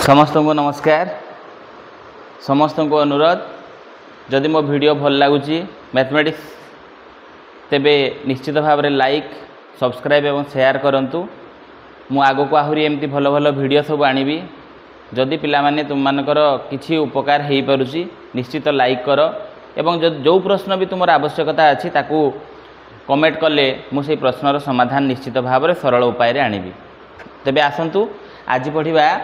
समस्त को नमस्कार। समस्त को अनुरोध जदि मो वीडियो भल लगुच मैथमेटिक्स तेबे निश्चित भाव में लाइक सब्सक्राइब एवं शेयर करूँ। मु आग को आहरी एमती भल भल वीडियो सब आनिबी। जदि पिला माने तुम मानकर किछि उपकार हो पारुछि निश्चित लाइक कर एवं जो प्रश्न भी तुम आवश्यकता अच्छी ताकू कमेंट कले मुझे प्रश्नर समाधान निश्चित भाव में सरल उपाय आनिबी। तेबे आसंतु आज पढ़िबा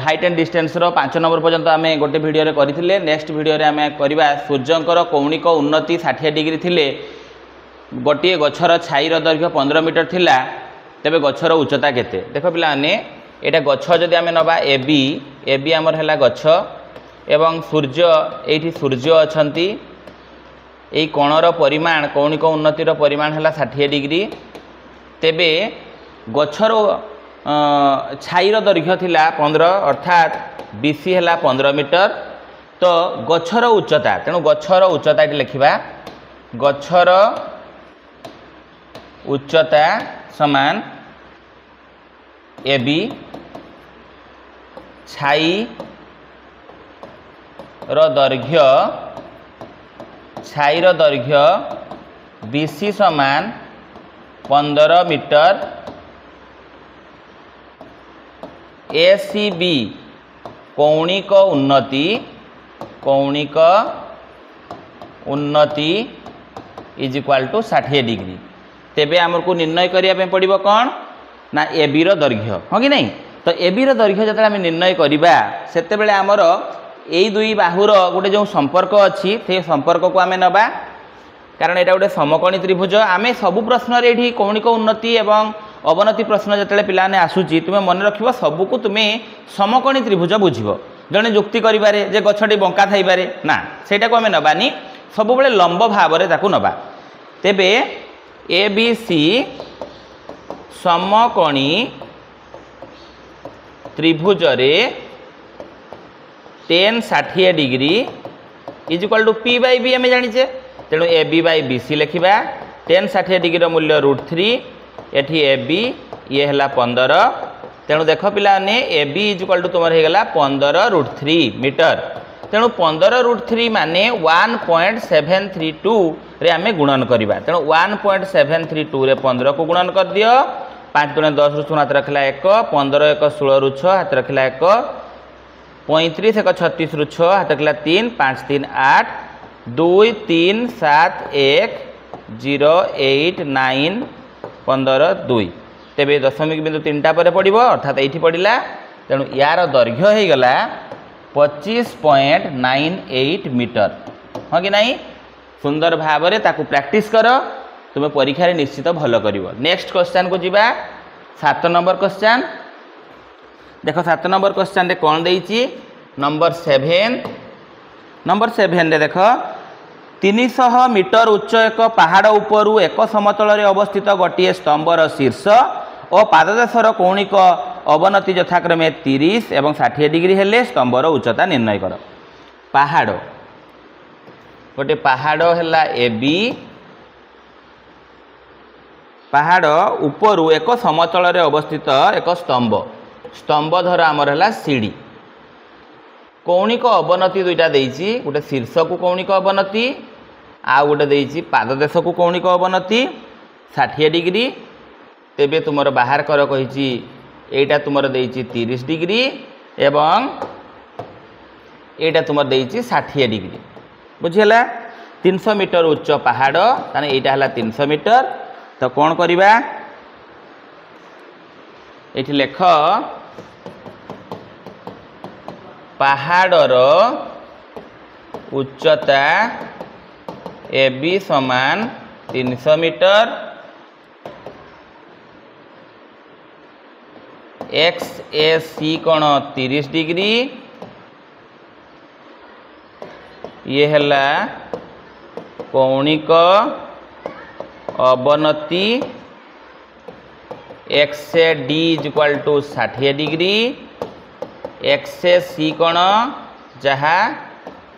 हाइट एंड डिस्टेंस रो 5 नंबर पर्यंत आम गोटे वीडियो रे करथिले। नेक्स्ट वीडियो रे आम करबा सूर्यंकर कौणिक उन्नति 60 डिग्री थिले गोटे गछर छाईर दैर्घ्य 15 मीटर थिला तेबे गछर उच्चता केते। देखो पिला माने एटा गछ जदि आम नबा ए बी आमर हैला गछ एवं सूर्य एठी सूर्य अछंती एई कोणर परिमाण कौणिक उन्नतिर परिमाण हैला 60 डिग्री। तेबे गछर छाईर दैर्घ्य थिला 15 अर्थात बीसी हैला 15 मीटर। तो गछर उच्चता तेणु गछर उच्चता ये लिखा गछर उच्चता समान ए बी छाई दैर्घ्य बीसी समान 15 मीटर। एसीबी कौणिक उन्नति इज इक्वाल टू 60 डिग्री। तेबे आमको निर्णय करने पड़ो कौन ना ए बी दैर्घ्य हाँ कि नहीं। तो ए बी दैर्घ्य जो आम निर्णय करवा से आमर यही दुई बाहुर गोटे जो संपर्क अच्छी से संपर्क को आम नवा कारण यहाँ गोटे समकोणी त्रिभुज। आम सबू प्रश्न ये कौणिक उन्नति एवं अवनति प्रश्न जो पिलाने आसूची तुम्हें मन रख सबको तुम्हें समकोणी त्रिभुज बुझ जड़े जुक्ति करें जे गछटी बंका थी पारे ना सेटा को आम नबानी सब बेले लंब भाव में ताकू नबा। तेबे ए बी सी समकोणी त्रिभुज रे tan 60 degree is equal to P by B आम जाचे। तेणु A B by B C लिखा tan 60 डिग्री मूल्य √3 एठी ए बी ये है 15। तेणु देख पिला ने A B is equal to तुम होगा 15√3 मीटर। तेणु 15√3 माने 1.732 रे आम गुणन करवा। तेणु 1.732 रे 15 को गुणन कर दियो 5 × 10 ରୁ 6 हाथ रखला 1 15 1 16 ରୁ 6 हाथ रखला 1 35 1 36 ରୁ 6 हाथ रखला 3 5 3 8 2 3 7 1 0 8 9 15 2। तेबे दशमिक बिंदु 3टा पर पड़ो अर्थात ये पड़ा। तेणु यार दैर्घ्य हो गला 25.98 मीटर हाँ कि नहीं। सुंदर भाव में ताकू प्रैक्टिस कर तुम्हें परीक्षा रे निश्चित भल कर। नेक्स्ट क्वेश्चन को जीवा 7 नंबर क्वेश्चन। देख 7 नंबर क्वेश्चन रे कौन देइछि नंबर 7 रे देख 300 मीटर उच्च एक पहाड़ उपरू एक समतल रे अवस्थित गोटे स्तंभर शीर्ष और पाददेशर कौणिक अवनति यथाक्रमे 30 एवं 60 डिग्री हेले स्तंभर उच्चता निर्णय कर। पहाड़ गोटे पहाड़ है ए बी पहाड़ उपरू एक समतल रे अवस्थित एक स्तंभ धर आमर है सीढ़ी। कौणिक अवनति दुईटा देइछि गोटे शीर्ष को कौणिक अवनति आ गोटे देइछि पाददेश को कौणिक अवनति 60 डिग्री। तेबे तुमर बाहर कर कहिछि एटा तुमर देइछि 30 डिग्री एवं एटा तुमर देइछि 60 डिग्री बुझिला। 300 मीटर उच्च पहाड़ ताने एटा हला 300 मीटर। तो कौन करिबा एठी लेख पहाड़र उच्चता ए बी समान 300 मीटर एक्स ए सी कोण 30 डिग्री ये है कौणिक अवनति X A D is equal to 60 degree X A C कोण जहाँ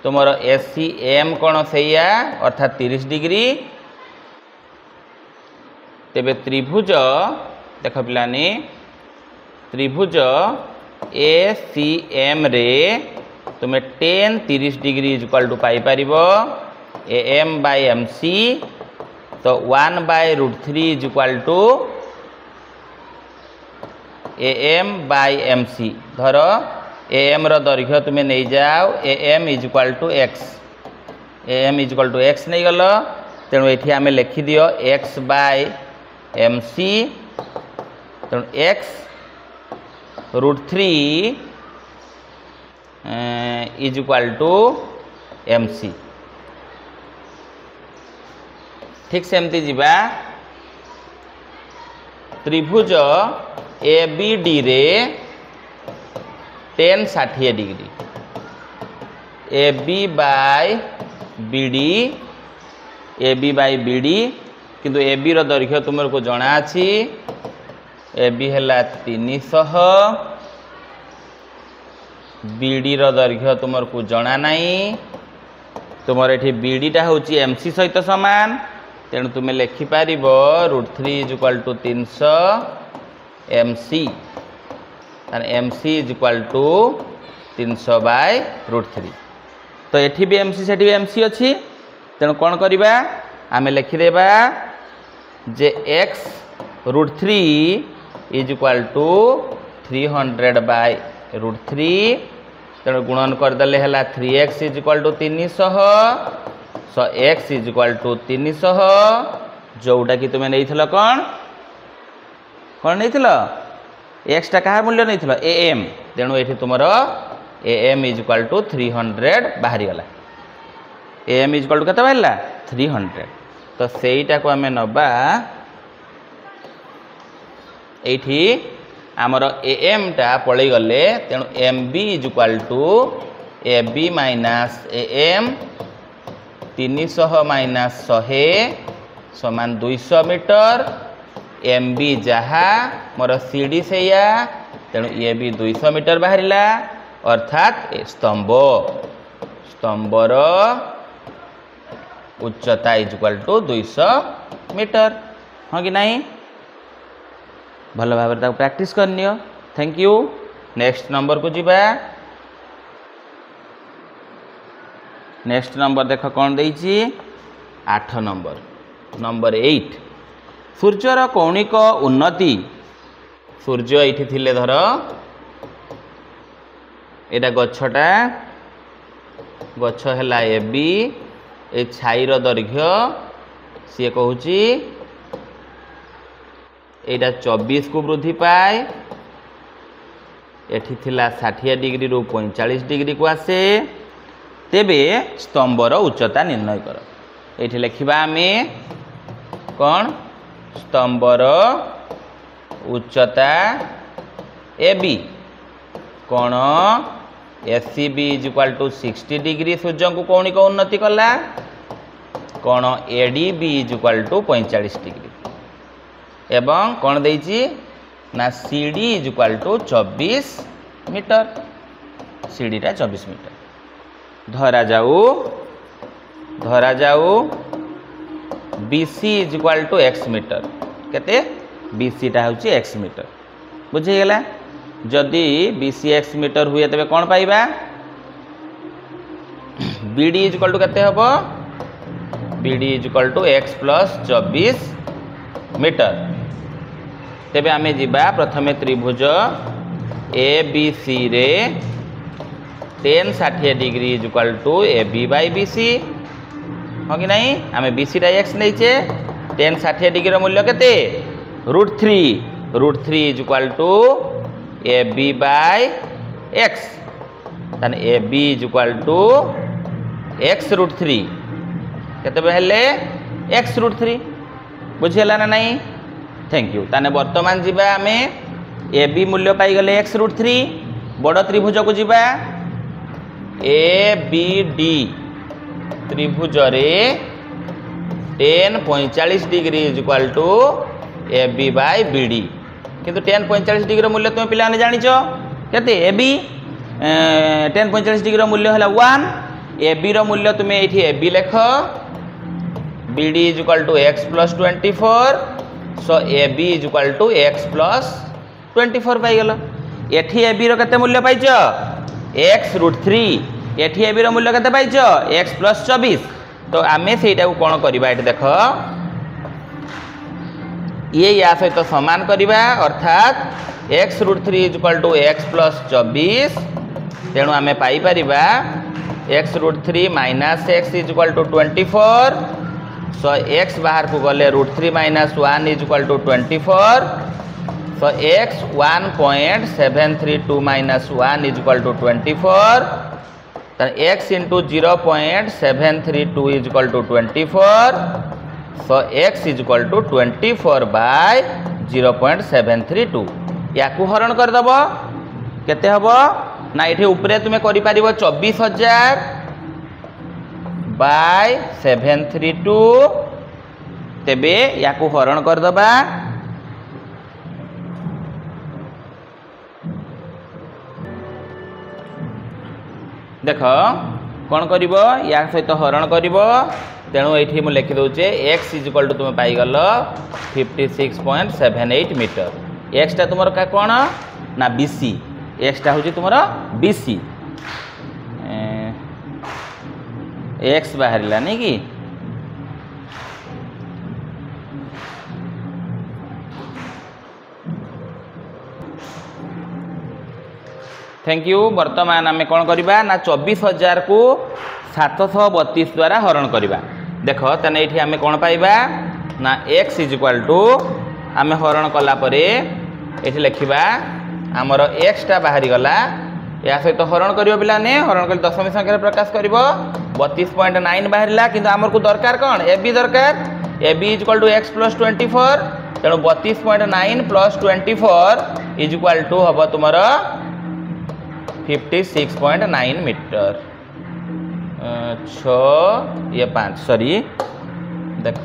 तुमर ए सी एम कोण से अर्थात 30 डिग्री। तेबे त्रिभुज देख पिलानी त्रिभुज ACM रे तुम्हें tan 30 डिग्री इक्वल टू पाई परिबो AM बाय MC तो 1/√3 equal to AM by MC धर AM रो दैर्घ्य तुम्हें नहीं जाओ AM equal to x AM equal to x नहीं गल तेणु ये आम लिखि दियो x बाय MC तेणु x√3 is equal to MC ठीक सेमती जीवा त्रिभुज ABD रे tan 60 degree AB by BD किंतु AB रो दैर्घ्य तुमको जना अछि AB हैला 300 BD रो दैर्घ्य तुमको जना नाही तुमर एठी BD टा होची MC सहित समान तेणु तुम लिखि पारिबो √3 equal to 300 MC MC is equal to 300/√3 तो एठी भी MC सेठी भी MC अछि तेणु कौन करिबा आमे लिखिदेबा जे x√3 इज इक्वल टू 300/√3 तेणु गुणन करदेले हला 3x is equal to 300 so x is equal to 300 जोटा कि तुम्हें नहीं थिलो कौन नहीं थिलो x टा कहा मूल्य नहीं थिलो AM तेणु एठी तुमरो AM इज इक्वल टू 300 बाहरी गला AM इज इक्वल टू केते बाहरला 300 तो सेईटा को आमे नबा एठी आमर AM टा पळै गले तेणु MB is equal to AB minus AM 300 minus 100 समान 200 मीटर MB जहा मोर CD सेया तेणु ये भी 200 मीटर बाहरिला अर्थात स्तंभर उच्चता इज इक्वल टू 200 मीटर हाँ कि नहीं भल भाव प्रैक्टिस करनी थैंक यू नेक्स्ट नंबर को जीवा नेक्स्ट नंबर देख कौन देइछि 8 नंबर 8 सूर्यर कौणिक उन्नति सूर्य ये थिले धर एटा गछटा गछ है AB ए छाईर दैर्घ्य सी कहूँ एटा 24 को वृद्धि पाए एठी थिला 60 डिग्री रु 45 डिग्री को आसे तेबे स्तंभर उच्चता निर्णय कर एठी लिखिबा आमे कौन स्तंभर उच्चता AB कौन SCB is equal to 60 degree सूर्य को कौणिक उन्नति कला कौन ADB is equal to 45 degree एवं कौन देइछि ना CD is equal to 24 metre CD टा 24 मीटर धरा जाऊ BC is equal to x metre केते BC टा होची x मीटर बुझे गेला जदि BC x मीटर हुए तबे कौन पाइबा BD इज इक्वल टू केते हबो BD is equal to x plus 24 metre तेबे आमे जिबा प्रथमे त्रिभुज ABC रे tan 60 degree is equal to AB by BC हाँ कि नहीं आमे BC टा x नहींचे tan 60 डिग्री मूल्य केते √3 is equal to AB by x ताने AB is equal to x√3 केते बेहले x√3 बुझेला ना नहीं थैंक यू ताने वर्तमान जीवा आमे AB मूल्य पाई गले x√3 बड़ त्रिभुज को जीवा ABD त्रिभुज रे tan 45 degree is equal to AB by BD किंतु tan 45 डिग्री मूल्य तुम पिला ने जानिछ केते AB tan 45 डिग्री मूल्य हला 1 AB रो मूल्य तुम एठी AB लेख BD is equal to x plus 24 so AB is equal to x plus 24 पाइगल। एठी एबी रो केते मूल्य पाइछ x√3 एठी एबी रो मूल्य केते पाइछ x + 24 तो आमे सेटा को कोन करबा एठी देख ये या सहित समान करबा अर्थात x√3 = x + 24 तेणु आमे पाई परिबा x√3 - x = 24 सो x बाहर को गले √3 - 1 = 24 सो x 1.732 - 1 = 24 x into 0.732 = 24 so x = 24/0.732 या को हरण कर दब केते हबो ना इठे ऊपरे तुमे करि पारिबो 24000 / 732 तेबे या को हरण कर दबा देख कौन कर या सहित हरण कर तेणु ये मुझे लिखि दूचे x = तुम पाइगल 56.78 मीटर एक्सटा तुम कौन ना BC एक्सटा हूँ तुम BC एक्स बाहर नहीं कि थैंक यू। वर्तमान आम कौन करवा ना 24,000 को 732 द्वारा हरण करवा देख तेने ये आम कौन पाइबा ना x = आम हरण कलापर ये लिखा आमर एक्सटा बाहरी गला या सहित हरण कर पाने हरण कर दशमी संख्या प्रकाश कर 32.9 बाहर कि आमर को दरकार कौन AB दरकार AB = x + 24 तेणु 32.9 + 24 = हम तुम 56.9 मीटर 6 ये 5 सॉरी देख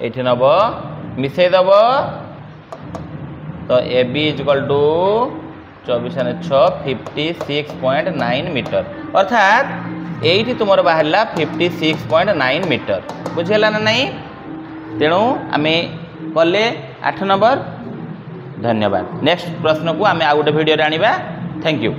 ये नब मिसई दब तो AB = 24 6 56.9 मीटर अर्थात ये तुम बाहर 56.9 मीटर बुझेगा ना नहीं तेणु आम कले 8 नंबर। धन्यवाद। नेक्स्ट प्रश्न को आम आ गोटे वीडियो आनिबा। Thank you.